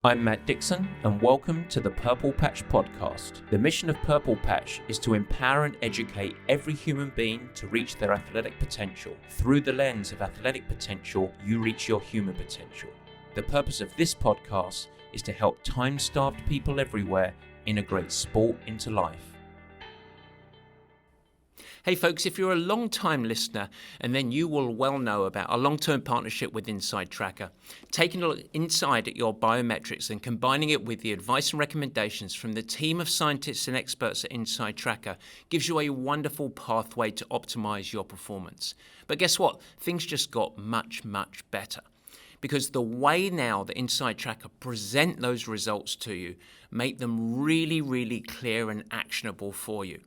I'm Matt Dixon, and welcome to the Purple Patch Podcast. The mission of Purple Patch is to empower and educate every human being to reach their athletic potential. Through the lens of athletic potential, you reach your human potential. The purpose of this podcast is to help time-starved people everywhere integrate sport into life. Hey folks, if you're a long-time listener, and then you will well know about our long-term partnership with Inside Tracker, taking a look inside at your biometrics and combining it with the advice and recommendations from the team of scientists and experts at Inside Tracker gives you a wonderful pathway to optimize your performance. But guess what? Things just got much, much better. Because the way now that Inside Tracker present those results to you make them really, really clear and actionable for you.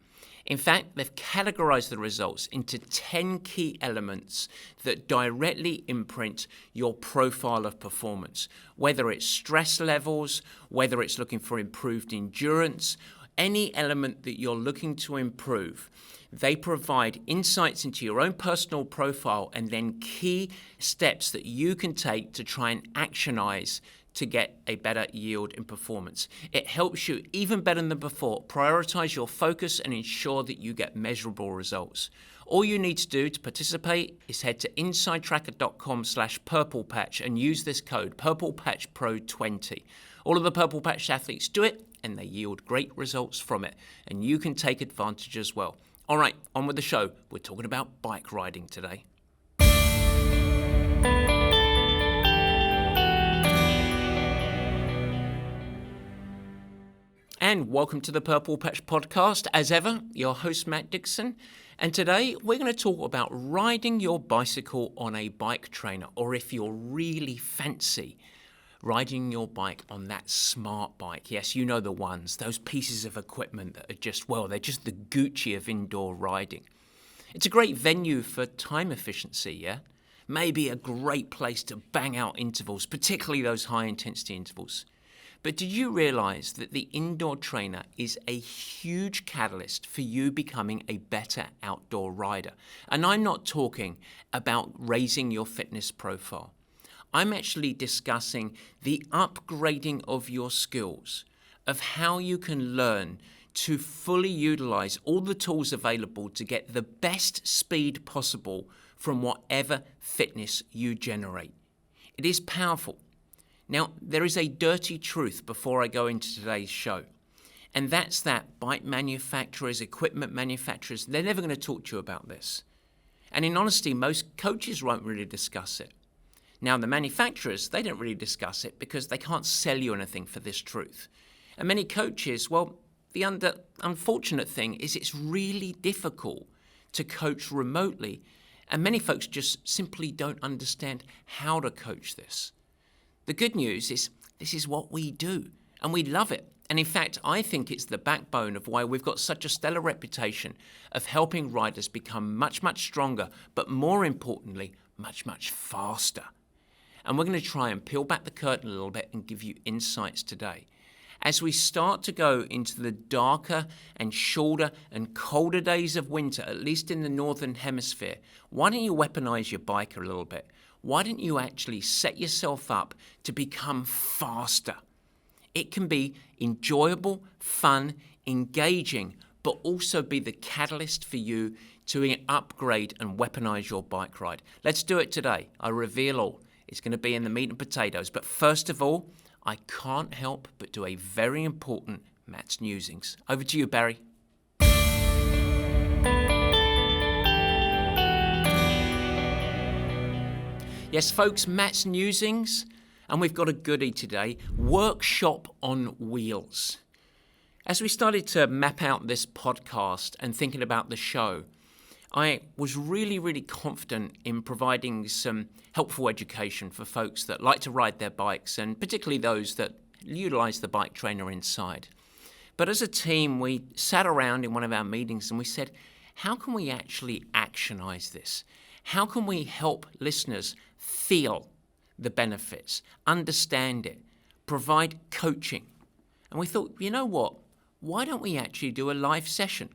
In fact, they've categorized the results into 10 key elements that directly imprint your profile of performance, whether it's stress levels, whether it's looking for improved endurance, any element that you're looking to improve. They provide insights into your own personal profile and then key steps that you can take to try and actionize to get a better yield in performance. It helps you, even better than before, prioritize your focus and ensure that you get measurable results. All you need to do to participate is head to insidetracker.com/purplepatch and use this code PurplePatchPro20. All of the Purple Patch athletes do it and they yield great results from it, and you can take advantage as well. All right, on with the show. We're talking about bike riding today. And welcome to the Purple Patch Podcast. As ever, your host, Matt Dixon. And today we're going to talk about riding your bicycle on a bike trainer, or if you're really fancy, riding your bike on that smart bike. Yes, you know the ones, those pieces of equipment that are just, well, they're just the Gucci of indoor riding. It's a great venue for time efficiency, yeah? Maybe a great place to bang out intervals, particularly those high intensity intervals. But did you realize that the indoor trainer is a huge catalyst for you becoming a better outdoor rider? And I'm not talking about raising your fitness profile. I'm actually discussing the upgrading of your skills, of how you can learn to fully utilize all the tools available to get the best speed possible from whatever fitness you generate. It is powerful. Now, there is a dirty truth before I go into today's show, and that's that bike manufacturers, equipment manufacturers, they're never going to talk to you about this. And in honesty, most coaches won't really discuss it. Now, the manufacturers, they don't really discuss it because they can't sell you anything for this truth. And many coaches, well, the unfortunate thing is it's really difficult to coach remotely, and many folks just simply don't understand how to coach this. The good news is this is what we do, and we love it. And in fact, I think it's the backbone of why we've got such a stellar reputation of helping riders become much, much stronger, but more importantly, much, much faster. And we're going to try and peel back the curtain a little bit and give you insights today. As we start to go into the darker and shorter and colder days of winter, at least in the Northern Hemisphere, why don't you weaponize your bike a little bit? Why don't you actually set yourself up to become faster? It can be enjoyable, fun, engaging, but also be the catalyst for you to upgrade and weaponize your bike ride. Let's do it today. I reveal all. It's going to be in the meat and potatoes. But first of all, I can't help but do a very important Matt's Newsings. Over to you, Barry. Yes, folks, Matt's Newsings, and we've got a goodie today, Workshop on Wheels. As we started to map out this podcast and thinking about the show, I was really, really confident in providing some helpful education for folks that like to ride their bikes, and particularly those that utilize the bike trainer inside. But as a team, we sat around in one of our meetings and we said, how can we actually actionize this? How can we help listeners feel the benefits, understand it, provide coaching? And we thought, you know what? Why don't we actually do a live session?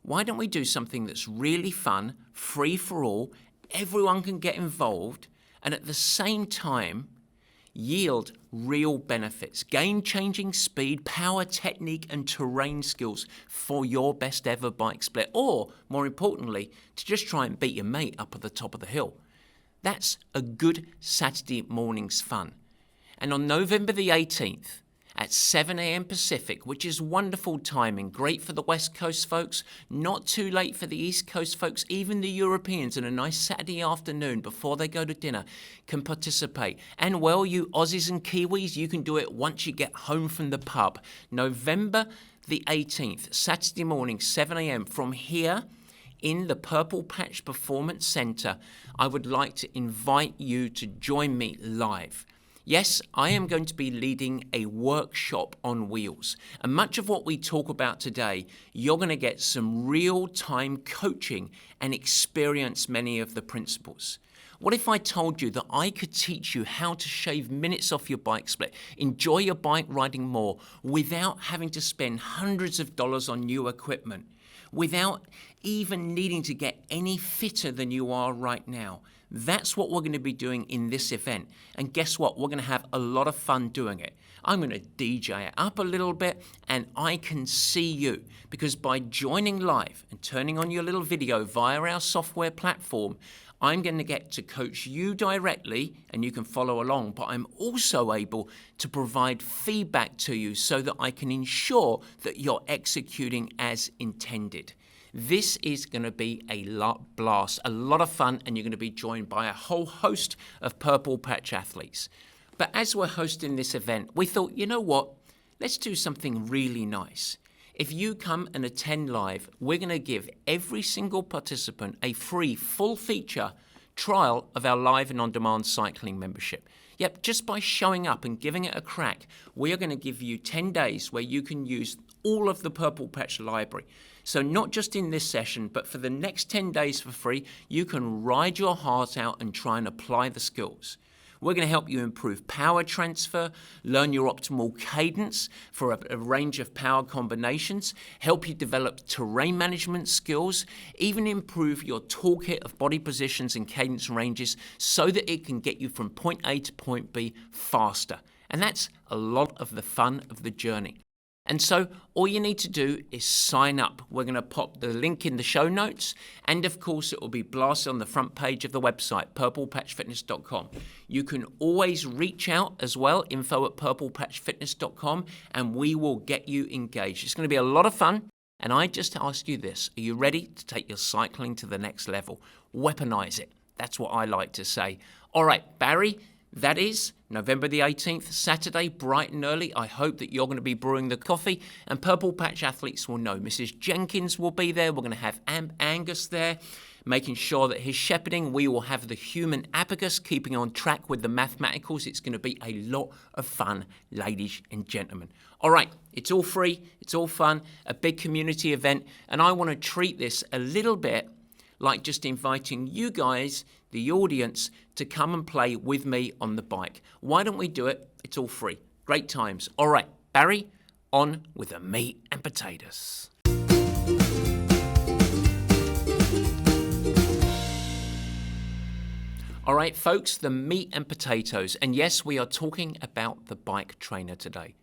Why don't we do something that's really fun, free for all, everyone can get involved, and at the same time, yield real benefits, game-changing speed, power, technique, and terrain skills for your best ever bike split, or, more importantly, to just try and beat your mate up at the top of the hill. That's a good Saturday morning's fun. And on November the 18th, at 7 a.m. Pacific, which is wonderful timing, great for the West Coast folks, not too late for the East Coast folks, even the Europeans on a nice Saturday afternoon before they go to dinner can participate. And well, you Aussies and Kiwis, you can do it once you get home from the pub. November the 18th, Saturday morning, 7 a.m. from here in the Purple Patch Performance Centre, I would like to invite you to join me live. Yes, I am going to be leading a workshop on wheels. And much of what we talk about today, you're going to get some real-time coaching and experience many of the principles. What if I told you that I could teach you how to shave minutes off your bike split, enjoy your bike riding more without having to spend hundreds of dollars on new equipment, without even needing to get any fitter than you are right now? That's what we're going to be doing in this event. And guess what? We're going to have a lot of fun doing it. I'm going to DJ it up a little bit, and I can see you, because by joining live and turning on your little video via our software platform, I'm going to get to coach you directly, and you can follow along, but I'm also able to provide feedback to you so that I can ensure that you're executing as intended. This is going to be a blast, a lot of fun, and you're going to be joined by a whole host of Purple Patch athletes. But as we're hosting this event, we thought, you know what? Let's do something really nice. If you come and attend live, we're going to give every single participant a free, full-feature trial of our live and on-demand cycling membership. Yep, just by showing up and giving it a crack, we are going to give you 10 days where you can use all of the Purple Patch library. So not just in this session, but for the next 10 days for free, you can ride your heart out and try and apply the skills. We're going to help you improve power transfer, learn your optimal cadence for a range of power combinations, help you develop terrain management skills, even improve your toolkit of body positions and cadence ranges so that it can get you from point A to point B faster. And that's a lot of the fun of the journey. And so all you need to do is sign up. We're going to pop the link in the show notes. And of course, it will be blasted on the front page of the website, purplepatchfitness.com. You can always reach out as well, info@purplepatchfitness.com, and we will get you engaged. It's going to be a lot of fun. And I just ask you this. Are you ready to take your cycling to the next level? Weaponize it. That's what I like to say. All right, Barry. That is November the 18th, Saturday, bright and early. I hope that you're going to be brewing the coffee, and Purple Patch athletes will know. Mrs. Jenkins will be there. We're going to have Angus there, making sure that his shepherding. We will have the human abacus, keeping on track with the mathematicals. It's going to be a lot of fun, ladies and gentlemen. All right, it's all free. It's all fun, a big community event, and I want to treat this a little bit like just inviting you guys, the audience, to come and play with me on the bike. Why don't we do it? It's all free. Great times. All right, Barry, on with the meat and potatoes. All right, folks, the meat and potatoes. And yes, we are talking about the bike trainer today.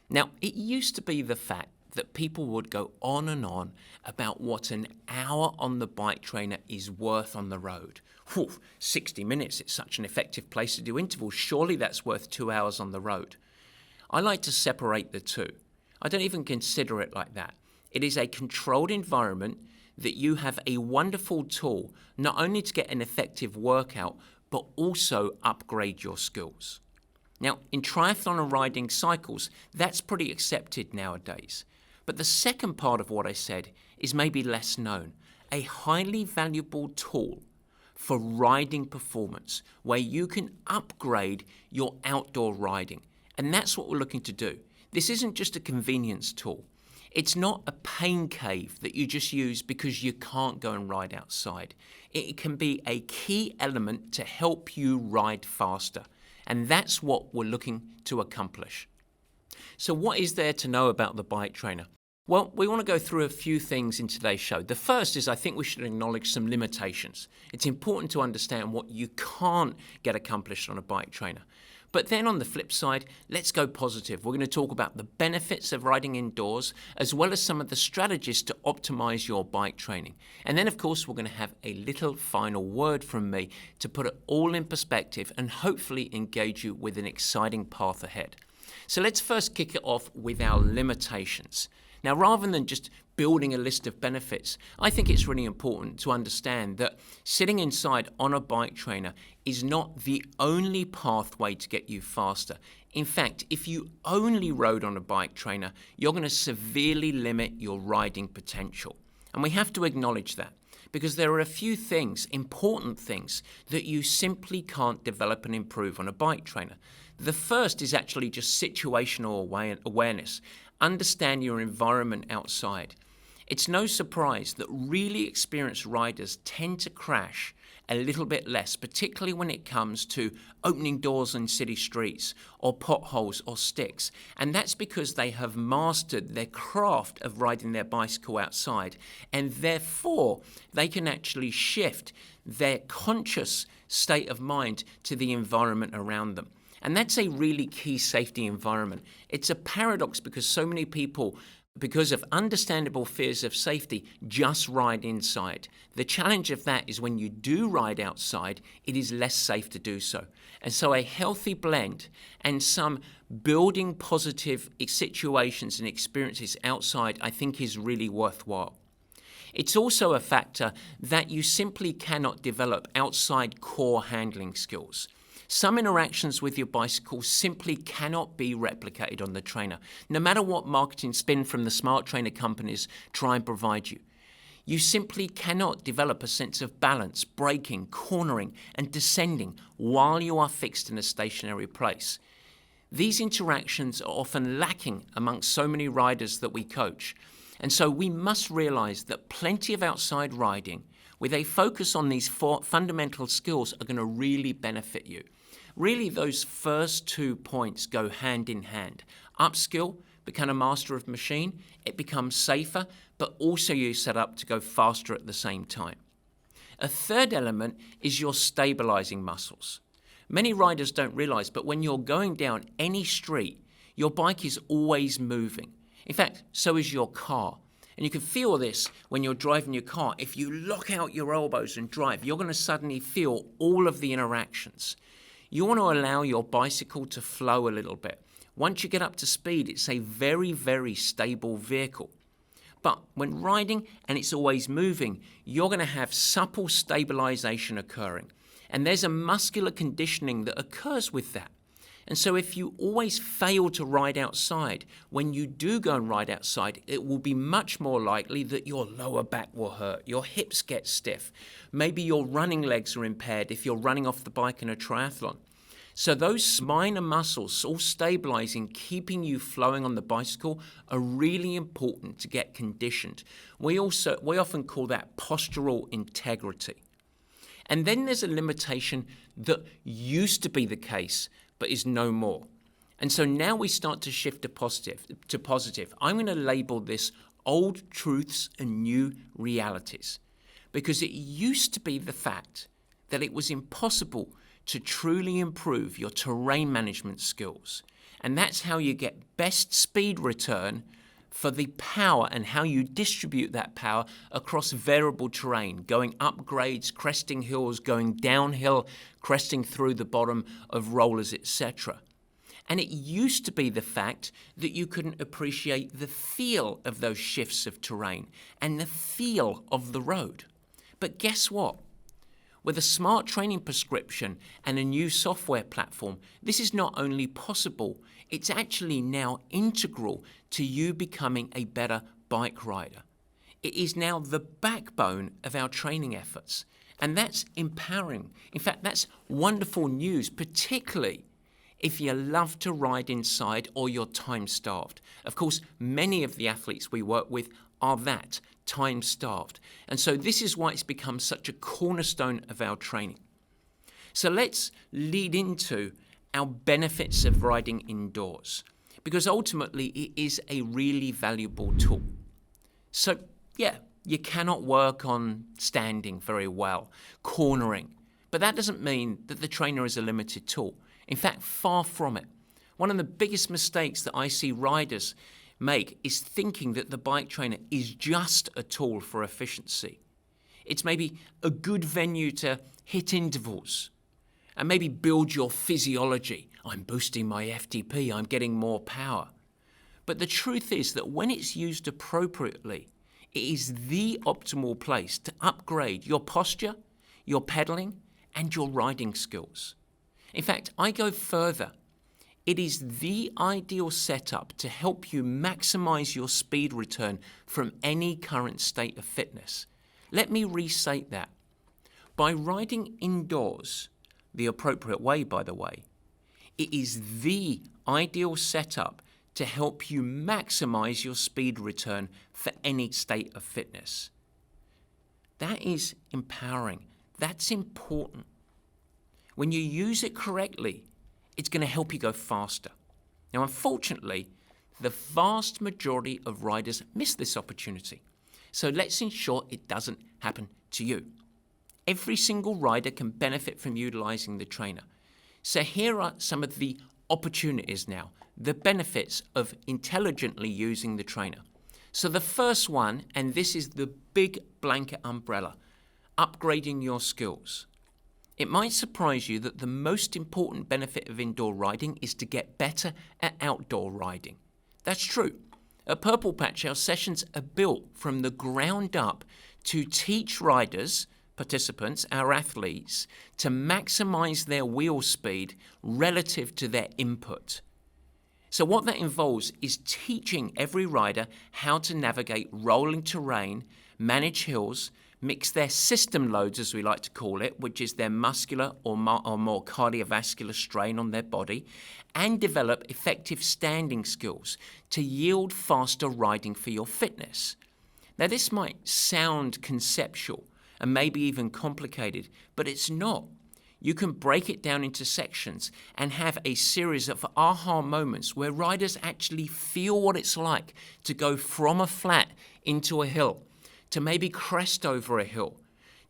Now, it used to be the fact that people would go on and on about what an hour on the bike trainer is worth on the road. Whew, 60 minutes, it's such an effective place to do intervals. Surely that's worth 2 hours on the road. I like to separate the two. I don't even consider it like that. It is a controlled environment that you have a wonderful tool, not only to get an effective workout, but also upgrade your skills. Now, in triathlon and riding cycles, that's pretty accepted nowadays. But the second part of what I said is maybe less known. A highly valuable tool for riding performance where you can upgrade your outdoor riding. And that's what we're looking to do. This isn't just a convenience tool. It's not a pain cave that you just use because you can't go and ride outside. It can be a key element to help you ride faster. And that's what we're looking to accomplish. So what is there to know about the bike trainer? Well, we want to go through a few things in today's show. The first is I think we should acknowledge some limitations. It's important to understand what you can't get accomplished on a bike trainer. But then on the flip side, let's go positive. We're going to talk about the benefits of riding indoors, as well as some of the strategies to optimize your bike training. And then, of course, we're going to have a little final word from me to put it all in perspective and hopefully engage you with an exciting path ahead. So let's first kick it off with our limitations. Now, rather than just building a list of benefits, I think it's really important to understand that sitting inside on a bike trainer is not the only pathway to get you faster. In fact, if you only rode on a bike trainer, you're going to severely limit your riding potential. And we have to acknowledge that, because there are a few things, important things, that you simply can't develop and improve on a bike trainer. The first is actually just situational awareness. Understand your environment outside. It's no surprise that really experienced riders tend to crash a little bit less, particularly when it comes to opening doors in city streets or potholes or sticks. And that's because they have mastered their craft of riding their bicycle outside, and therefore they can actually shift their conscious state of mind to the environment around them. And that's a really key safety environment. It's a paradox because so many people, because of understandable fears of safety, just ride inside. The challenge of that is when you do ride outside, it is less safe to do so. And so a healthy blend and some building positive situations and experiences outside, I think, is really worthwhile. It's also a factor that you simply cannot develop outside core handling skills. Some interactions with your bicycle simply cannot be replicated on the trainer, no matter what marketing spin from the smart trainer companies try and provide you. You simply cannot develop a sense of balance, braking, cornering, and descending while you are fixed in a stationary place. These interactions are often lacking amongst so many riders that we coach. And so we must realize that plenty of outside riding with a focus on these four fundamental skills are going to really benefit you. Really, those first 2 points go hand in hand. Upskill, become a master of machine, it becomes safer, but also you're set up to go faster at the same time. A third element is your stabilizing muscles. Many riders don't realize, but when you're going down any street, your bike is always moving. In fact, so is your car. And you can feel this when you're driving your car. If you lock out your elbows and drive, you're going to suddenly feel all of the interactions. You want to allow your bicycle to flow a little bit. Once you get up to speed, it's a very, very stable vehicle. But when riding and it's always moving, you're going to have supple stabilization occurring. And there's a muscular conditioning that occurs with that. And so if you always fail to ride outside, when you do go and ride outside, it will be much more likely that your lower back will hurt, your hips get stiff, maybe your running legs are impaired if you're running off the bike in a triathlon. So those minor muscles, all stabilizing, keeping you flowing on the bicycle, are really important to get conditioned. We often call that postural integrity. And then there's a limitation that used to be the case, but is no more. And so now we start to shift to positive. I'm going to label this old truths and new realities, because it used to be the fact that it was impossible to truly improve your terrain management skills. And that's how you get best speed return for the power and how you distribute that power across variable terrain, going up grades, cresting hills, going downhill, cresting through the bottom of rollers, etc. And it used to be the fact that you couldn't appreciate the feel of those shifts of terrain and the feel of the road. But guess what? With a smart training prescription and a new software platform, this is not only possible, it's actually now integral to you becoming a better bike rider. It is now the backbone of our training efforts, and that's empowering. In fact, that's wonderful news, particularly if you love to ride inside or you're time-starved. Of course, many of the athletes we work with are that, time-starved. And so this is why it's become such a cornerstone of our training. So let's lead into our benefits of riding indoors, because ultimately it is a really valuable tool. So, yeah, you cannot work on standing very well, cornering, but that doesn't mean that the trainer is a limited tool. In fact, far from it. One of the biggest mistakes that I see riders make is thinking that the bike trainer is just a tool for efficiency. It's maybe a good venue to hit intervals and maybe build your physiology. I'm boosting my FTP, I'm getting more power. But the truth is that when it's used appropriately, it is the optimal place to upgrade your posture, your pedaling, and your riding skills. In fact, I go further. It is the ideal setup to help you maximize your speed return from any current state of fitness. Let me restate that. By riding indoors, the appropriate way, by the way, it is the ideal setup to help you maximize your speed return for any state of fitness. That is empowering. That's important. When you use it correctly, it's going to help you go faster. Now, unfortunately, the vast majority of riders miss this opportunity. So let's ensure it doesn't happen to you. Every single rider can benefit from utilizing the trainer. So here are some of the opportunities now, the benefits of intelligently using the trainer. So the first one, and this is the big blanket umbrella, upgrading your skills. It might surprise you that the most important benefit of indoor riding is to get better at outdoor riding. That's true. At Purple Patch, our sessions are built from the ground up to teach riders, participants, our athletes, to maximize their wheel speed relative to their input. So what that involves is teaching every rider how to navigate rolling terrain, manage hills, mix their system loads, as we like to call it, which is their muscular or more cardiovascular strain on their body, and develop effective standing skills to yield faster riding for your fitness. Now, this might sound conceptual and maybe even complicated, but it's not. You can break it down into sections and have a series of aha moments where riders actually feel what it's like to go from a flat into a hill, to maybe crest over a hill,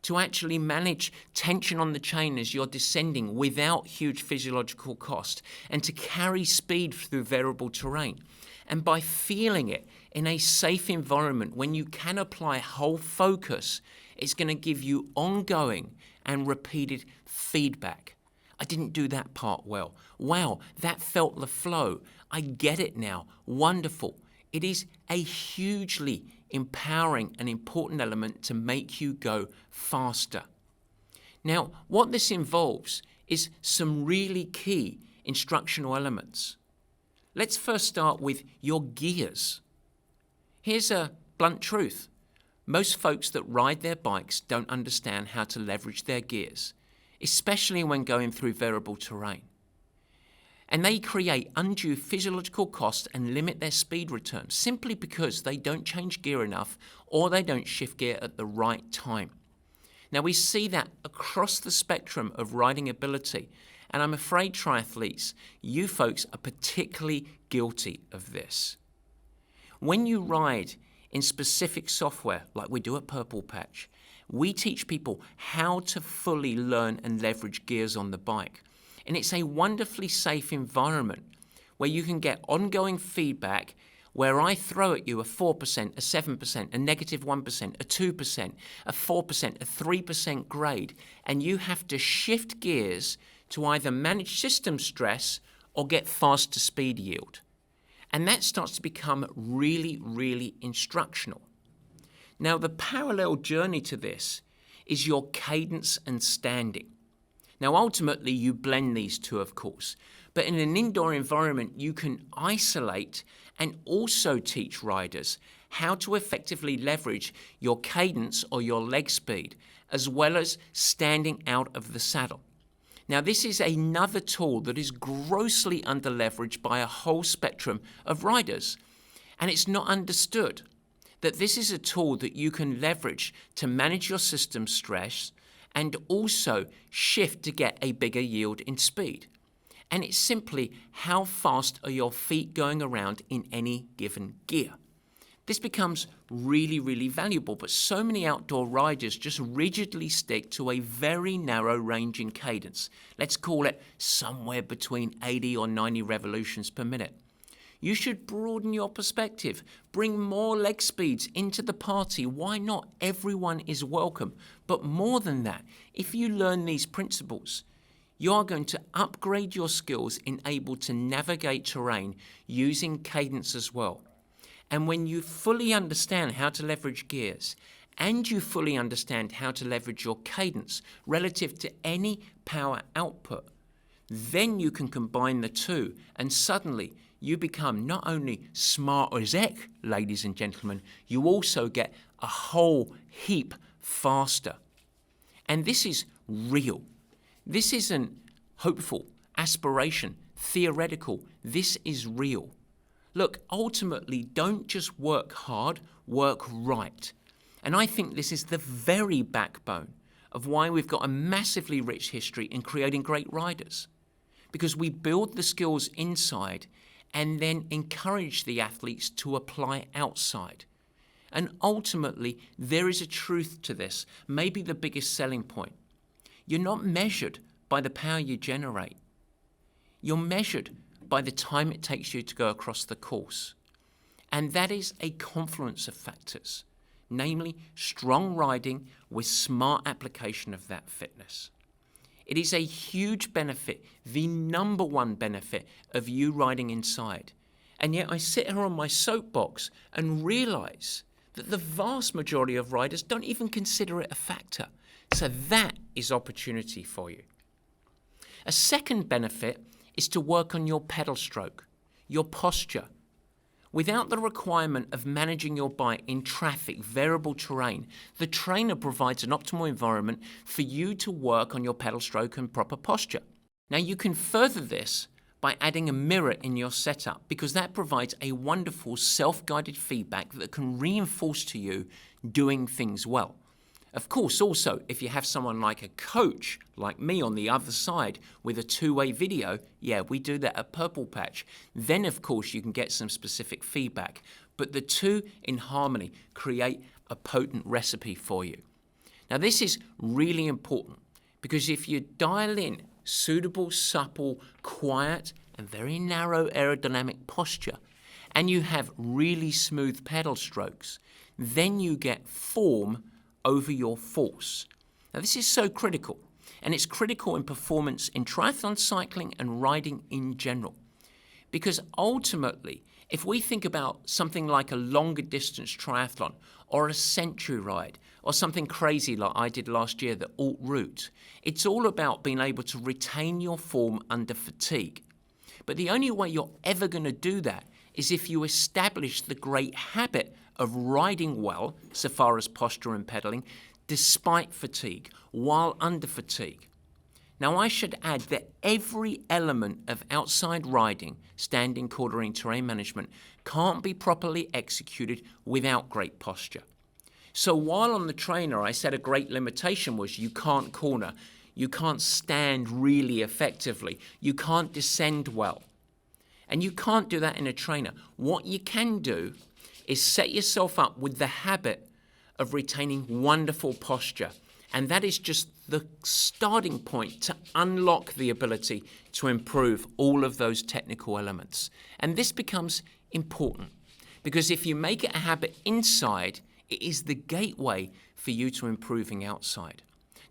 to actually manage tension on the chain as you're descending without huge physiological cost, and to carry speed through variable terrain. And by feeling it in a safe environment, when you can apply whole focus, it's going to give you ongoing and repeated feedback. I didn't do that part well. Wow, that felt the flow. I get it now. Wonderful. It is a hugely empowering and important element to make you go faster. Now, what this involves is some really key instructional elements. Let's first start with your gears. Here's a blunt truth. Most folks that ride their bikes don't understand how to leverage their gears, especially when going through variable terrain. And they create undue physiological costs and limit their speed return simply because they don't change gear enough or they don't shift gear at the right time. Now, we see that across the spectrum of riding ability, and I'm afraid triathletes, you folks are particularly guilty of this. When you ride in specific software, like we do at Purple Patch, we teach people how to fully learn and leverage gears on the bike. And it's a wonderfully safe environment where you can get ongoing feedback where I throw at you a 4%, a 7%, a negative 1%, a 2%, a 4%, a 3% grade, and you have to shift gears to either manage system stress or get faster speed yield. And that starts to become really, really instructional. Now, the parallel journey to this is your cadence and standing. Now, ultimately, you blend these two, of course, but in an indoor environment, you can isolate and also teach riders how to effectively leverage your cadence or your leg speed, as well as standing out of the saddle. Now, this is another tool that is grossly under-leveraged by a whole spectrum of riders, and it's not understood that this is a tool that you can leverage to manage your system stress and also shift to get a bigger yield in speed. And it's simply how fast are your feet going around in any given gear. This becomes really, really valuable, but so many outdoor riders just rigidly stick to a very narrow range in cadence. Let's call it somewhere between 80 or 90 revolutions per minute. You should broaden your perspective. Bring more leg speeds into the party. Why not? Everyone is welcome. But more than that, if you learn these principles, you are going to upgrade your skills in able to navigate terrain using cadence as well. And when you fully understand how to leverage gears and you fully understand how to leverage your cadence relative to any power output, then you can combine the two and suddenly you become not only smart as heck, ladies and gentlemen, you also get a whole heap faster. And this is real. This isn't hopeful, aspiration, theoretical. This is real. Look, ultimately, don't just work hard, work right. And I think this is the very backbone of why we've got a massively rich history in creating great riders. Because we build the skills inside and then encourage the athletes to apply outside. And ultimately, there is a truth to this, maybe the biggest selling point. You're not measured by the power you generate. You're measured by the time it takes you to go across the course. And that is a confluence of factors, namely strong riding with smart application of that fitness. It is a huge benefit, the number one benefit of you riding inside. And yet I sit here on my soapbox and realize that the vast majority of riders don't even consider it a factor. So that is opportunity for you. A second benefit is to work on your pedal stroke, your posture. Without the requirement of managing your bike in traffic, variable terrain, the trainer provides an optimal environment for you to work on your pedal stroke and proper posture. Now you can further this by adding a mirror in your setup because that provides a wonderful self-guided feedback that can reinforce to you doing things well. Of course, also, if you have someone like a coach, like me on the other side, with a two-way video, yeah, we do that at Purple Patch, then of course you can get some specific feedback. But the two in harmony create a potent recipe for you. Now this is really important because if you dial in suitable, supple, quiet, and very narrow aerodynamic posture, and you have really smooth pedal strokes, then you get form over your force. Now this is so critical, and it's critical in performance in triathlon cycling and riding in general. Because ultimately, if we think about something like a longer distance triathlon or a century ride or something crazy like I did last year, the alt route, it's all about being able to retain your form under fatigue. But the only way you're ever going to do that is if you establish the great habit of riding well, so far as posture and pedaling, despite fatigue, while under fatigue. Now I should add that every element of outside riding, standing, quartering, terrain management, can't be properly executed without great posture. So while on the trainer I said a great limitation was you can't corner, you can't stand really effectively, you can't descend well. And you can't do that in a trainer. What you can do is set yourself up with the habit of retaining wonderful posture. And that is just the starting point to unlock the ability to improve all of those technical elements. And this becomes important because if you make it a habit inside, it is the gateway for you to improving outside.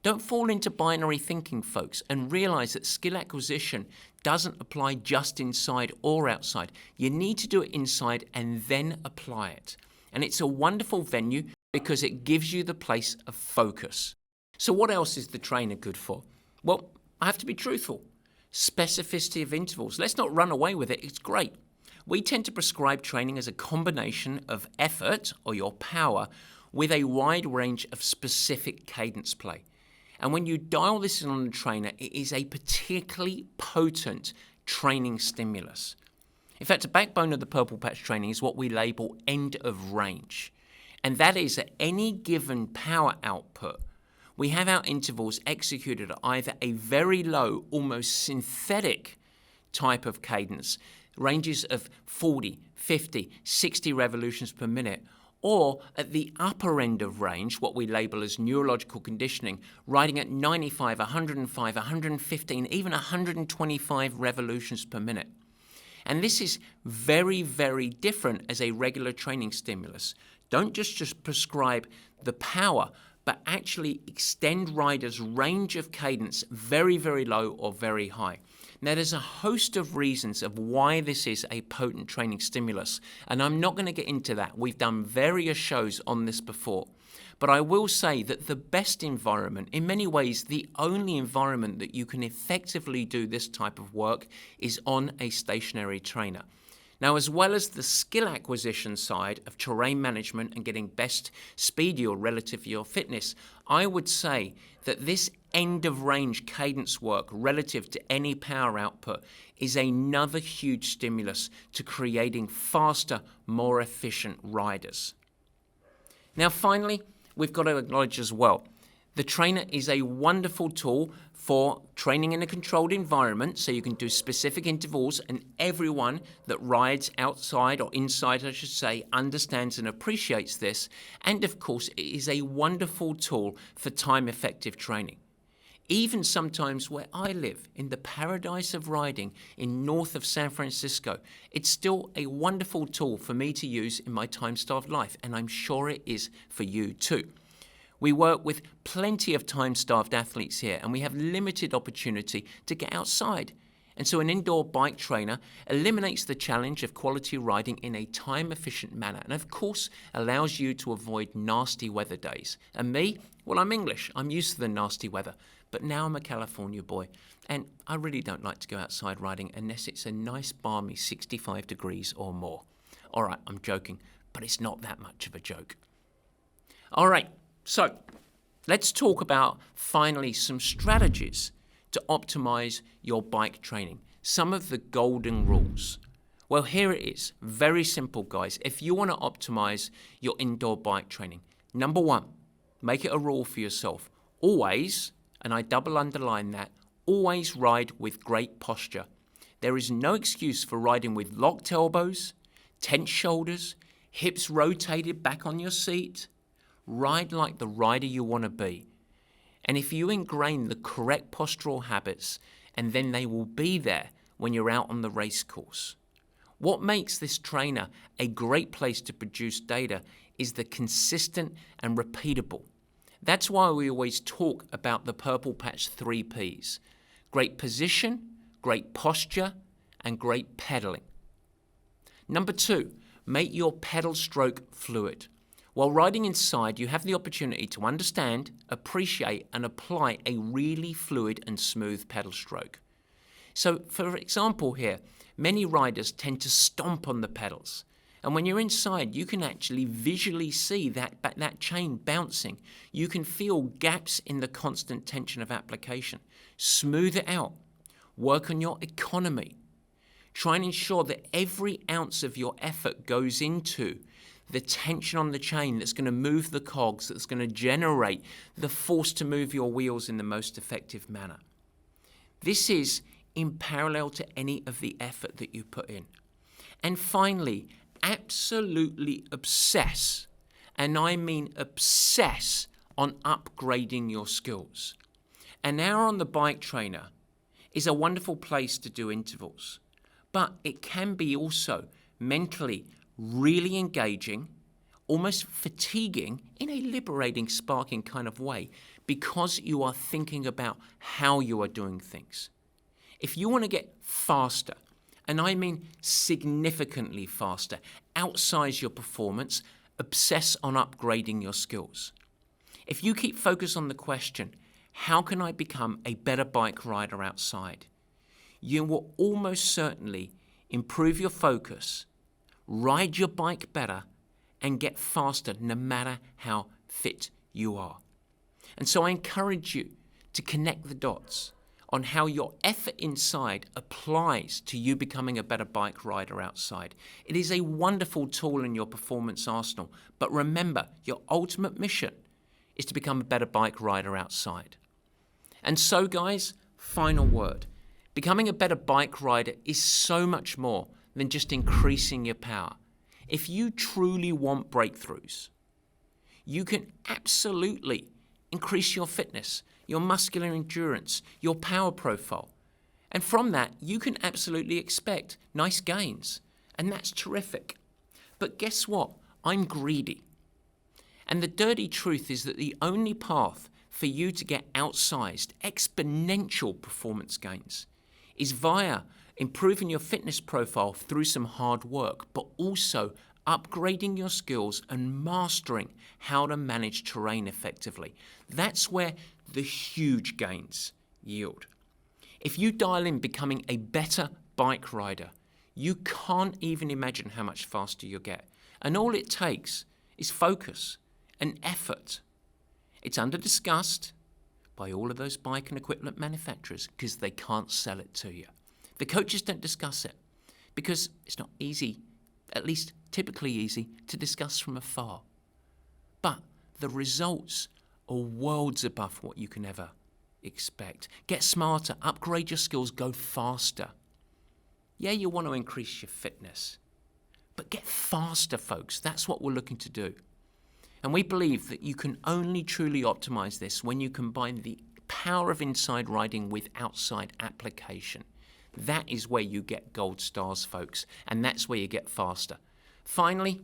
Don't fall into binary thinking, folks, and realize that skill acquisition doesn't apply just inside or outside. You need to do it inside and then apply it. And it's a wonderful venue because it gives you the place of focus. So what else is the trainer good for? Well, I have to be truthful. Specificity of intervals. Let's not run away with it. It's great. We tend to prescribe training as a combination of effort, or your power, with a wide range of specific cadence play. And when you dial this in on the trainer, it is a particularly potent training stimulus. In fact, the backbone of the Purple Patch training is what we label end of range. And that is at any given power output, we have our intervals executed at either a very low, almost synthetic type of cadence, ranges of 40, 50, 60 revolutions per minute, or at the upper end of range, what we label as neurological conditioning, riding at 95, 105, 115, even 125 revolutions per minute. And this is very, very different as a regular training stimulus. Don't just prescribe the power, but actually extend riders' range of cadence very, very low or very high. Now, there's a host of reasons of why this is a potent training stimulus, and I'm not going to get into that. We've done various shows on this before. But I will say that the best environment, in many ways the only environment that you can effectively do this type of work, is on a stationary trainer. Now, as well as the skill acquisition side of terrain management and getting best speed or relative to your fitness, I would say that this end of range cadence work relative to any power output is another huge stimulus to creating faster, more efficient riders. Now, finally, we've got to acknowledge as well, the trainer is a wonderful tool for training in a controlled environment, so you can do specific intervals, and everyone that rides outside or inside, I should say, understands and appreciates this. And of course, it is a wonderful tool for time-effective training. Even sometimes where I live, in the paradise of riding in north of San Francisco, it's still a wonderful tool for me to use in my time-starved life, and I'm sure it is for you too. We work with plenty of time-starved athletes here, and we have limited opportunity to get outside. And so an indoor bike trainer eliminates the challenge of quality riding in a time-efficient manner, and of course allows you to avoid nasty weather days. And me, well, I'm English. I'm used to the nasty weather. But now I'm a California boy, and I really don't like to go outside riding unless it's a nice balmy 65 degrees or more. All right, I'm joking, but it's not that much of a joke. All right. So let's talk about, finally, some strategies to optimize your bike training. Some of the golden rules. Well, here it is. Very simple, guys. If you want to optimize your indoor bike training, number one, make it a rule for yourself. Always, and I double underline that, always ride with great posture. There is no excuse for riding with locked elbows, tense shoulders, hips rotated back on your seat. Ride like the rider you want to be. And if you ingrain the correct postural habits, and then they will be there when you're out on the race course. What makes this trainer a great place to produce data is the consistent and repeatable. That's why we always talk about the Purple Patch 3 Ps. Great position, great posture, and great pedaling. Number two, make your pedal stroke fluid. While riding inside, you have the opportunity to understand, appreciate, and apply a really fluid and smooth pedal stroke. So, for example here, many riders tend to stomp on the pedals. And when you're inside, you can actually visually see that chain bouncing. You can feel gaps in the constant tension of application. Smooth it out. Work on your economy. Try and ensure that every ounce of your effort goes into the tension on the chain that's going to move the cogs, that's going to generate the force to move your wheels in the most effective manner. This is in parallel to any of the effort that you put in. And finally, absolutely obsess, and I mean obsess, on upgrading your skills. An hour on the bike trainer is a wonderful place to do intervals, but it can be also mentally really engaging, almost fatiguing in a liberating, sparking kind of way, because you are thinking about how you are doing things. If you want to get faster, and I mean significantly faster, outsize your performance, obsess on upgrading your skills. If you keep focused on the question, how can I become a better bike rider outside? You will almost certainly improve your focus, ride your bike better, and get faster no matter how fit you are. And so I encourage you to connect the dots on how your effort inside applies to you becoming a better bike rider outside. It is a wonderful tool in your performance arsenal, but remember, your ultimate mission is to become a better bike rider outside. And so, guys, final word. Becoming a better bike rider is so much more than just increasing your power. If you truly want breakthroughs, you can absolutely increase your fitness, your muscular endurance, your power profile. And from that, you can absolutely expect nice gains. And that's terrific. But guess what? I'm greedy. And the dirty truth is that the only path for you to get outsized, exponential performance gains is via improving your fitness profile through some hard work, but also upgrading your skills and mastering how to manage terrain effectively. That's where the huge gains yield. If you dial in becoming a better bike rider, you can't even imagine how much faster you'll get. And all it takes is focus and effort. It's under-discussed by all of those bike and equipment manufacturers because they can't sell it to you. The coaches don't discuss it because it's not easy, at least typically easy, to discuss from afar. But the results are worlds above what you can ever expect. Get smarter, upgrade your skills, go faster. Yeah, you want to increase your fitness, but get faster, folks. That's what we're looking to do. And we believe that you can only truly optimize this when you combine the power of inside riding with outside application. That is where you get gold stars, folks, and that's where you get faster. Finally,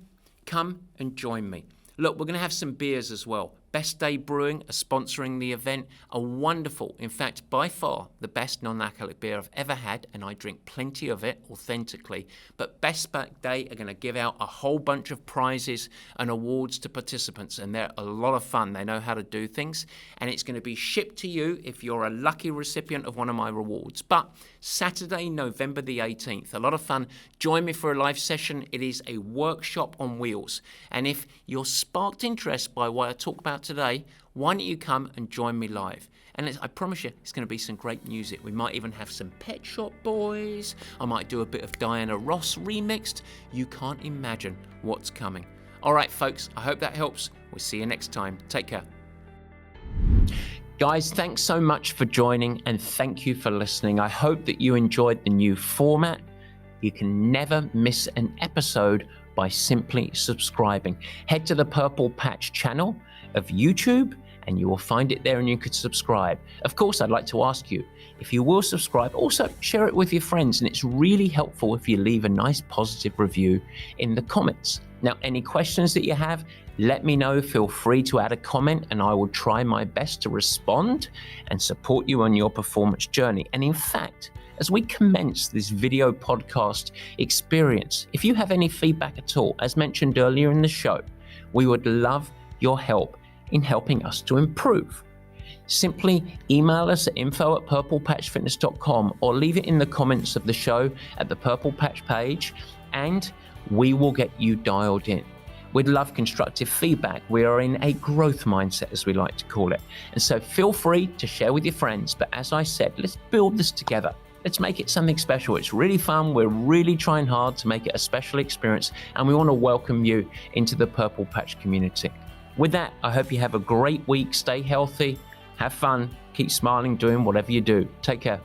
come and join me. Look, we're going to have some beers as well. Best Day Brewing are sponsoring the event. A wonderful, in fact, by far the best non-alcoholic beer I've ever had, and I drink plenty of it authentically. But Best Day are going to give out a whole bunch of prizes and awards to participants, and they're a lot of fun. They know how to do things, and it's going to be shipped to you if you're a lucky recipient of one of my rewards. But Saturday, November the 18th, a lot of fun. Join me for a live session. It is a workshop on wheels, and if you're sparked interest by what I talk about today, why don't you come and join me live? And I promise you, it's going to be some great music. We might even have some Pet Shop Boys. I might do a bit of Diana Ross remixed. You can't imagine what's coming. All right, folks, I hope that helps. We'll see you next time. Take care. Guys, thanks so much for joining and thank you for listening. I hope that you enjoyed the new format. You can never miss an episode by simply subscribing. Head to the Purple Patch channel of YouTube and you will find it there and you could subscribe. Of course, I'd like to ask you, if you will subscribe, also share it with your friends, and it's really helpful if you leave a nice positive review in the comments. Now, any questions that you have, let me know. Feel free to add a comment and I will try my best to respond and support you on your performance journey. And in fact, as we commence this video podcast experience, if you have any feedback at all, as mentioned earlier in the show, we would love your help in helping us to improve. Simply email us at info@purplepatchfitness.com or leave it in the comments of the show at the Purple Patch page and we will get you dialed in. We'd love constructive feedback. We are in a growth mindset, as we like to call it. And so feel free to share with your friends. But as I said, let's build this together. Let's make it something special. It's really fun. We're really trying hard to make it a special experience. And we want to welcome you into the Purple Patch community. With that, I hope you have a great week. Stay healthy, have fun, keep smiling, doing whatever you do. Take care.